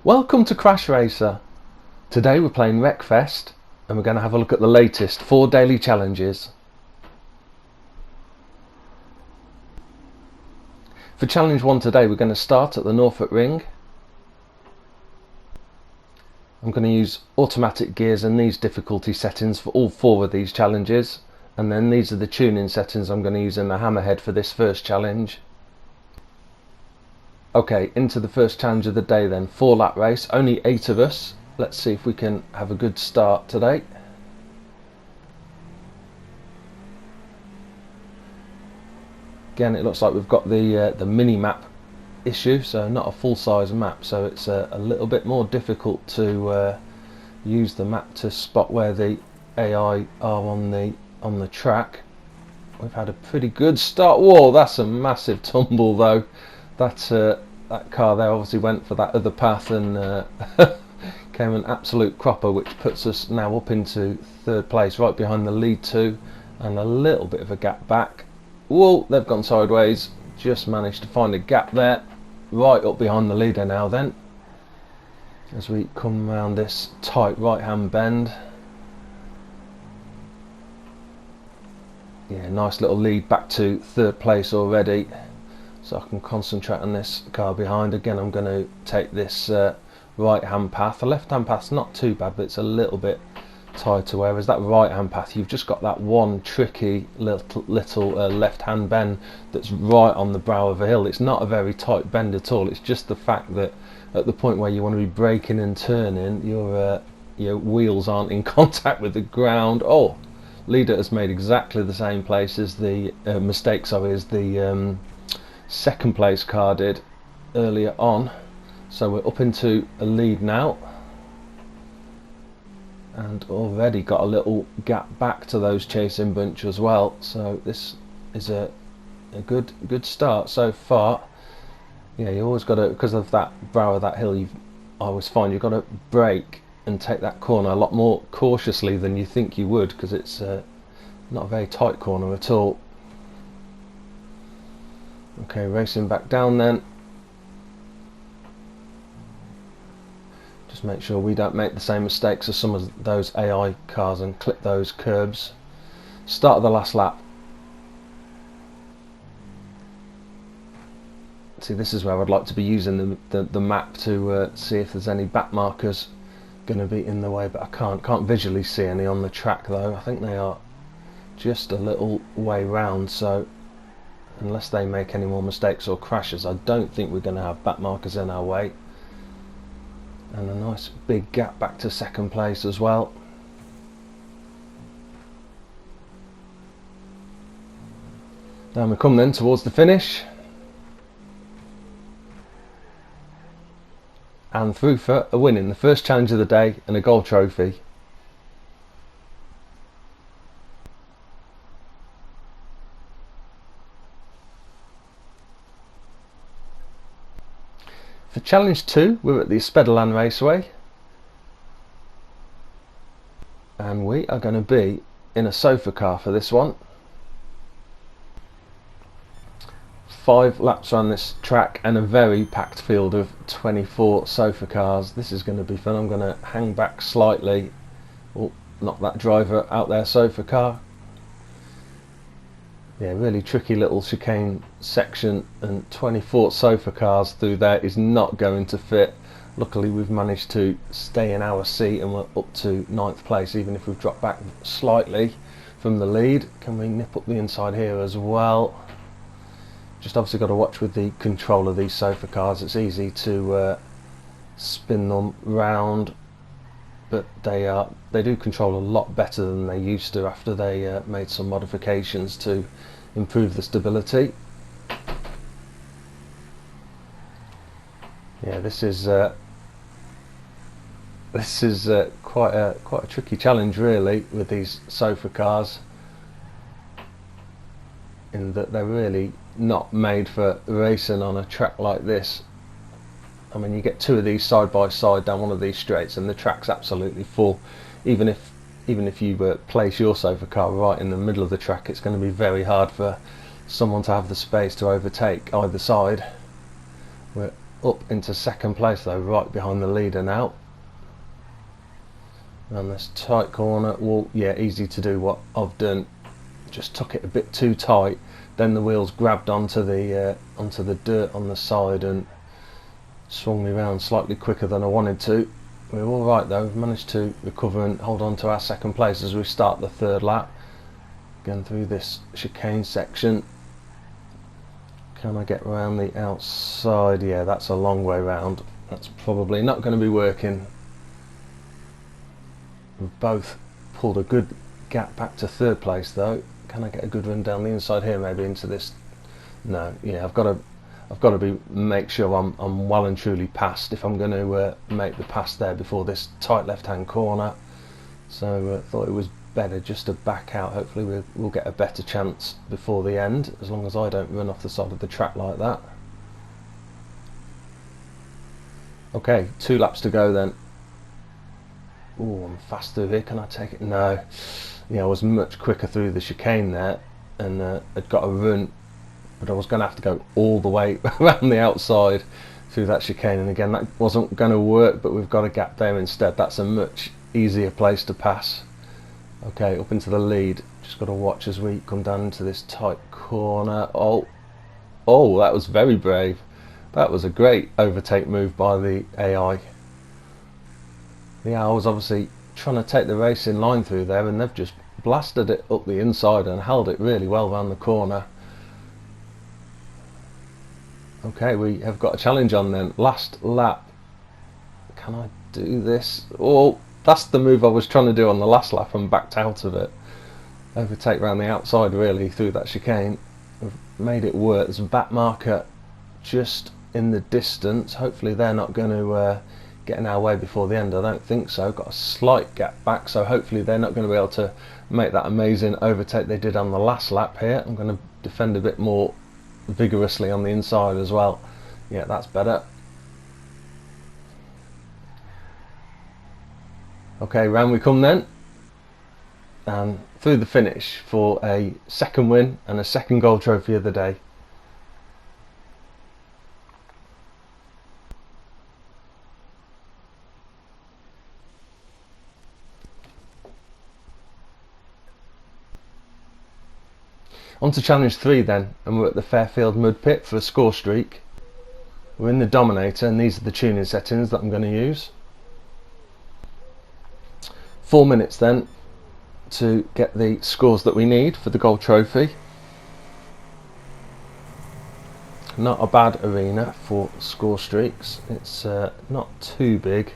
Welcome to CrashRacer. Today we're playing Wreckfest and we're going to have a look at the latest 4 daily challenges. For challenge 1 today we're going to start at the Norfolk Ring. I'm going to use automatic gears and these difficulty settings for all 4 of these challenges, and then these are the tuning settings I'm going to use in the hammerhead for this first challenge. Okay, into the first challenge of the day then, 4-lap race, only 8 of us. Let's see if we can have a good start today. Again, it looks like we've got the mini map issue, so not a full-size map, so it's a little bit more difficult to use the map to spot where the AI are on the track. We've had a pretty good start. Whoa, that's a massive tumble though. That car there obviously went for that other path and came an absolute cropper, which puts us now up into 3rd place, right behind the lead 2 and a little bit of a gap back. Whoa, they've gone sideways. Just managed to find a gap there, right up behind the leader now then, as we come around this tight right hand bend. Yeah, nice little lead back to 3rd place already, so I can concentrate on this car behind. Again, I'm going to take this right hand path. The left hand path's not too bad, but it's a little bit tighter, whereas that right hand path, you've just got that one tricky little left hand bend that's right on the brow of a hill. It's not a very tight bend at all. It's just the fact that at the point where you want to be braking and turning, your wheels aren't in contact with the ground. Oh, leader has made exactly the same place as the mistake, as the 2nd place car did earlier on. So we're up into a lead now, and already got a little gap back to those chasing bunch as well. So this is a good start so far. Yeah, you always got to, because of that brow of that hill, I always find you've got to brake and take that corner a lot more cautiously than you think you would, because it's not a very tight corner at all. Okay, racing back down then. Just make sure we don't make the same mistakes as some of those AI cars and clip those curbs. Start of the last lap. See, this is where I'd like to be using the map to see if there's any back markers going to be in the way, but I can't visually see any on the track though. I think they are just a little way round, so unless they make any more mistakes or crashes, I don't think we're going to have back markers in our way. And a nice big gap back to 2nd place as well. Now we come then towards the finish, and through for a win in the first challenge of the day and a gold trophy. For challenge 2 we're at the ESPEDALEN Raceway, and we are going to be in a sofa car for this one. 5 laps around this track and a very packed field of 24 sofa cars. This is going to be fun. I'm going to hang back slightly, knock that driver out their sofa car. Yeah, really tricky little chicane section, and 24 sofa cars through there is not going to fit. Luckily we've managed to stay in our seat and we're up to 9th place, even if we've dropped back slightly from the lead. Can we nip up the inside here as well? Just obviously got to watch with the control of these sofa cars. It's easy to spin them round, but they do control a lot better than they used to after they made some modifications to improve the stability. Yeah, this is quite a tricky challenge really with these sofa cars, in that they're really not made for racing on a track like this. I mean, you get 2 of these side by side down one of these straights and the track's absolutely full. Even if you place your sofa car right in the middle of the track, it's going to be very hard for someone to have the space to overtake either side. We're up into second place though, right behind the leader now. And this tight corner, well, yeah, easy to do what I've done. Just took it a bit too tight, then the wheels grabbed onto the dirt on the side and swung me round slightly quicker than I wanted to. We're all right though. We've managed to recover and hold on to our second place as we start the third lap. Going through this chicane section. Can I get around the outside? Yeah, that's a long way round. That's probably not going to be working. We've both pulled a good gap back to third place though. Can I get a good run down the inside here, maybe into this? No, yeah, I've got to make sure I'm well and truly past if I'm going to make the pass there before this tight left-hand corner. So thought it was better just to back out. Hopefully we'll get a better chance before the end, as long as I don't run off the side of the track like that. Okay, 2 laps to go then. Oh, I'm fast through here. Can I take it? No. Yeah, I was much quicker through the chicane there, and I'd got a run, but I was going to have to go all the way around the outside through that chicane, and again that wasn't going to work, but we've got a gap there instead. That's a much easier place to pass. Okay, up into the lead. Just got to watch as we come down into this tight corner. Oh, that was very brave. That was a great overtake move by the AI. Yeah, I was obviously trying to take the race in line through there, and they've just blasted it up the inside and held it really well round the corner. Okay, we have got a challenge on then. Last lap. Can I do this? Oh, that's the move I was trying to do on the last lap and backed out of it. Overtake round the outside really through that chicane. We've made it work. There's a back marker just in the distance. Hopefully they're not going to get in our way before the end. I don't think so. Got a slight gap back, so hopefully they're not going to be able to make that amazing overtake they did on the last lap here. I'm going to defend a bit more vigorously on the inside as well. Yeah, that's better. Okay, round we come then, and through the finish for a second win and a second gold trophy of the day. On to challenge 3 then, and we're at the Fairfield mud pit for a score streak. We're in the Dominator, and these are the tuning settings that I'm going to use. 4 minutes then to get the scores that we need for the gold trophy. Not a bad arena for score streaks. It's not too big.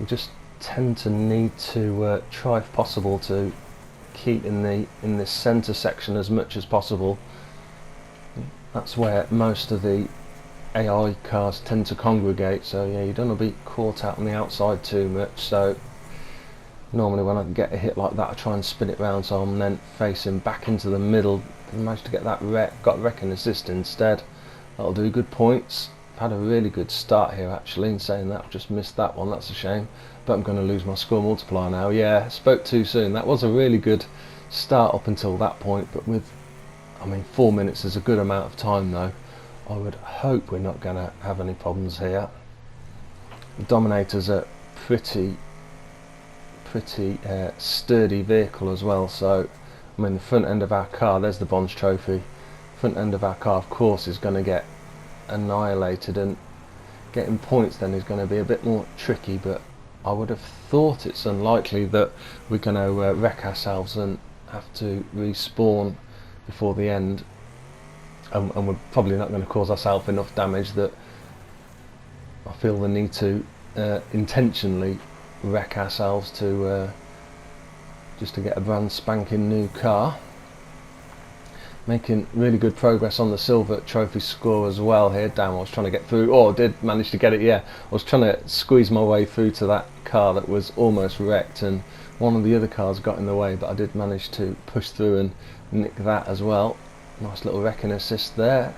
We just tend to need to try if possible to keep in this centre section as much as possible. That's where most of the AI cars tend to congregate, so yeah, you don't want to be caught out on the outside too much. So normally when I get a hit like that, I try and spin it round so I'm then facing back into the middle. I managed to get that got wrecking assist instead. That'll do good points. I've had a really good start here actually. In saying that, I've just missed that one, that's a shame, but I'm going to lose my score multiplier now. Yeah, spoke too soon. That was a really good start up until that point, but with, I mean, 4 minutes is a good amount of time though. I would hope we're not going to have any problems here. The Dominator's a pretty sturdy vehicle as well, so I mean the front end of our car, there's the bronze trophy. Front end of our car of course is going to get annihilated, and getting points then is going to be a bit more tricky, but I would have thought it's unlikely that we're going to wreck ourselves and have to respawn before the end, and we're probably not going to cause ourselves enough damage that I feel the need to intentionally wreck ourselves to just to get a brand spanking new car. Making really good progress on the silver trophy score as well here. Damn, I was trying to get through. Oh, I did manage to get it, yeah. I was trying to squeeze my way through to that car that was almost wrecked, and one of the other cars got in the way, but I did manage to push through and nick that as well. Nice little wrecking assist there.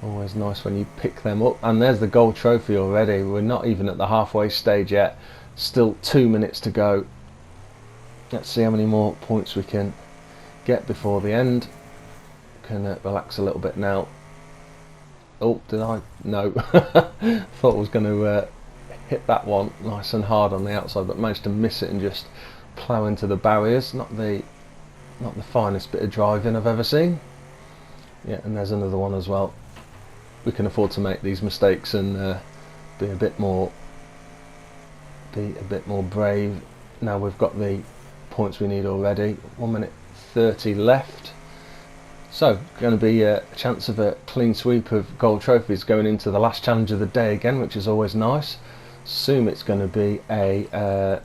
Always nice when you pick them up. And there's the gold trophy already. We're not even at the halfway stage yet. Still 2 minutes to go. Let's see how many more points we can get before the end. Can relax a little bit now. Oh, did I? No. Thought I was going to hit that one nice and hard on the outside, but managed to miss it and just plough into the barriers. Not the finest bit of driving I've ever seen. Yeah, and there's another one as well. We can afford to make these mistakes and be a bit more brave. Now we've got the points we need already. 1 minute 30 left. So, going to be a chance of a clean sweep of gold trophies going into the last challenge of the day again, which is always nice. Assume it's going to be a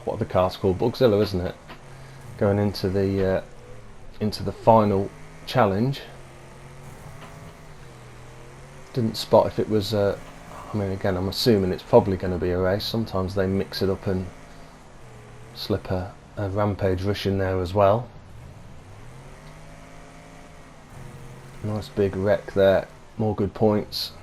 what are the cars called? Bugzilla, isn't it? Going into the final challenge. Didn't spot if it was. I mean, again, I'm assuming it's probably going to be a race. Sometimes they mix it up and slip a rampage rush in there as well. Nice big wreck there, more good points.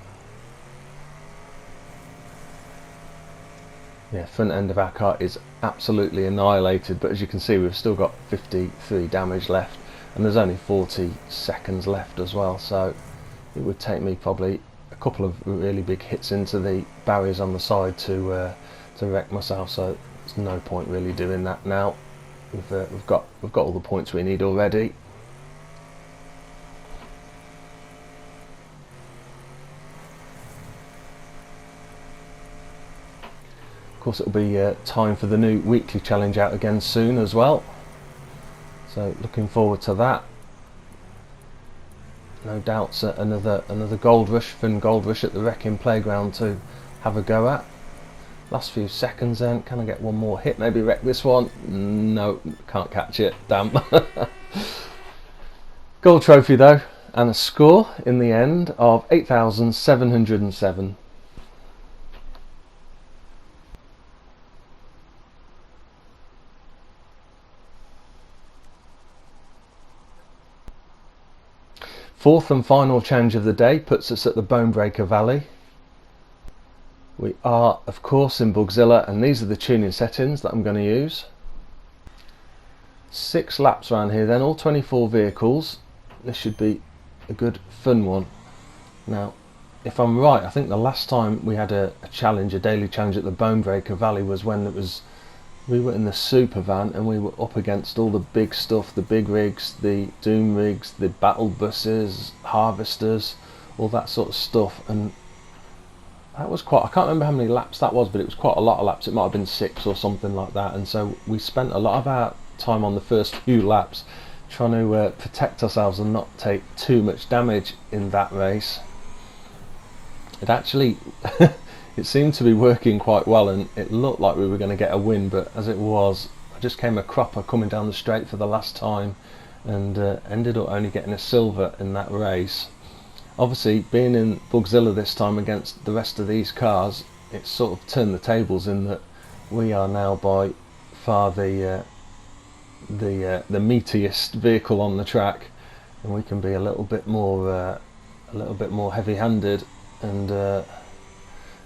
Yeah, front end of our car is absolutely annihilated, but as you can see we've still got 53 damage left and there's only 40 seconds left as well, so it would take me probably a couple of really big hits into the barriers on the side to wreck myself, so there's no point really doing that now. We've got all the points we need already. Of course, it'll be time for the new weekly challenge out again soon as well, so looking forward to that. No doubts another gold rush, Finn gold rush at the wrecking playground to have a go at. Last few seconds then, can I get one more hit, maybe wreck this one? No, can't catch it, damn. Gold trophy though, and a score in the end of 8,707. Fourth and final challenge of the day puts us at the Bonebreaker Valley. We are of course in Bugzilla, and these are the tuning settings that I'm going to use. 6 laps around here then, all 24 vehicles. This should be a good fun one. Now if I'm right, I think the last time we had a challenge, a daily challenge at the Bonebreaker Valley was when we were in the super van and we were up against all the big stuff, the big rigs, the doom rigs, the battle buses, harvesters, all that sort of stuff, and that was quite, I can't remember how many laps that was, but it was quite a lot of laps. It might have been 6 or something like that, and so we spent a lot of our time on the first few laps trying to protect ourselves and not take too much damage in that race. It actually it seemed to be working quite well and it looked like we were going to get a win, but as it was, I just came a cropper coming down the straight for the last time and ended up only getting a silver in that race. Obviously being in Bugzilla this time against the rest of these cars, it's sort of turned the tables in that we are now by far the meatiest vehicle on the track, and we can be a little bit more heavy-handed, and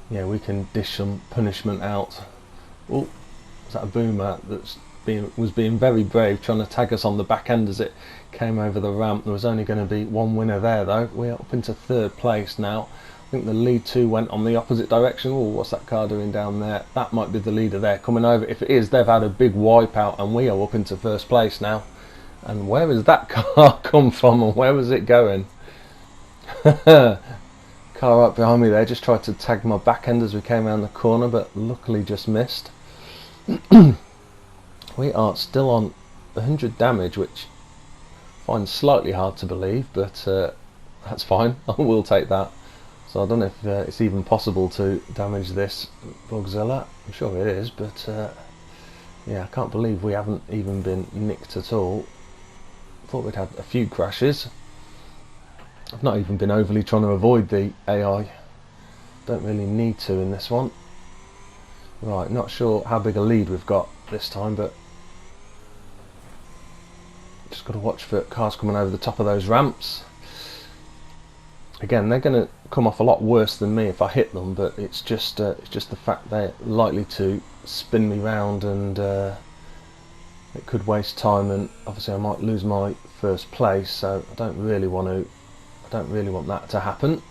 yeah, we can dish some punishment out. Oh, is that a boomer that's was being very brave, trying to tag us on the back end as it came over the ramp? There was only going to be one winner there though. We're up into 3rd place now. I think the lead 2 went on the opposite direction. Oh, what's that car doing down there? That might be the leader there coming over. If it is, they've had a big wipeout and we are up into 1st place now. And where has that car come from and where was it going? Car right behind me there just tried to tag my back end as we came around the corner, but luckily just missed. We are still on 100 damage, which I find slightly hard to believe, but that's fine. I will take that. So I don't know if it's even possible to damage this Bugzilla. I'm sure it is, but yeah, I can't believe we haven't even been nicked at all. Thought we'd had a few crashes. I've not even been overly trying to avoid the AI. Don't really need to in this one. Right, not sure how big a lead we've got this time, but just got to watch for cars coming over the top of those ramps. Again, they're going to come off a lot worse than me if I hit them, but it's just the fact they're likely to spin me round, and it could waste time, and obviously I might lose my 1st place, so I don't really want to Don't really want that to happen.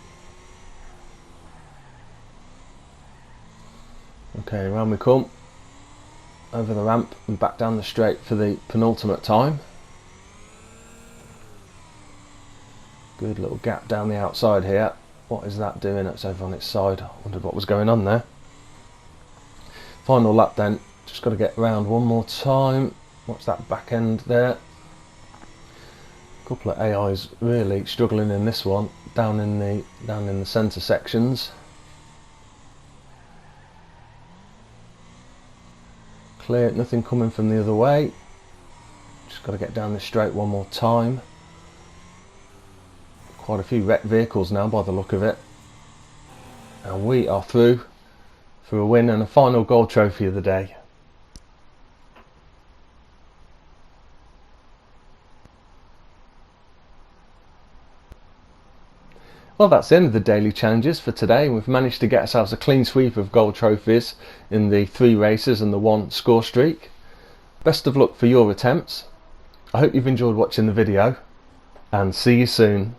Okay, around we come, over the ramp and back down the straight for the penultimate time. Good little gap down the outside here. What is that doing? It's over on its side. I wondered what was going on there. Final lap then, just got to get round one more time. What's that back end there? A couple of AIs really struggling in this one, down in the centre sections. Clear, nothing coming from the other way. Just got to get down this straight one more time. Quite a few wrecked vehicles now by the look of it. And we are through for a win and a final gold trophy of the day. Well, that's the end of the daily challenges for today. We've managed to get ourselves a clean sweep of gold trophies in the 3 races and the 1 score streak. Best of luck for your attempts. I hope you've enjoyed watching the video, and see you soon.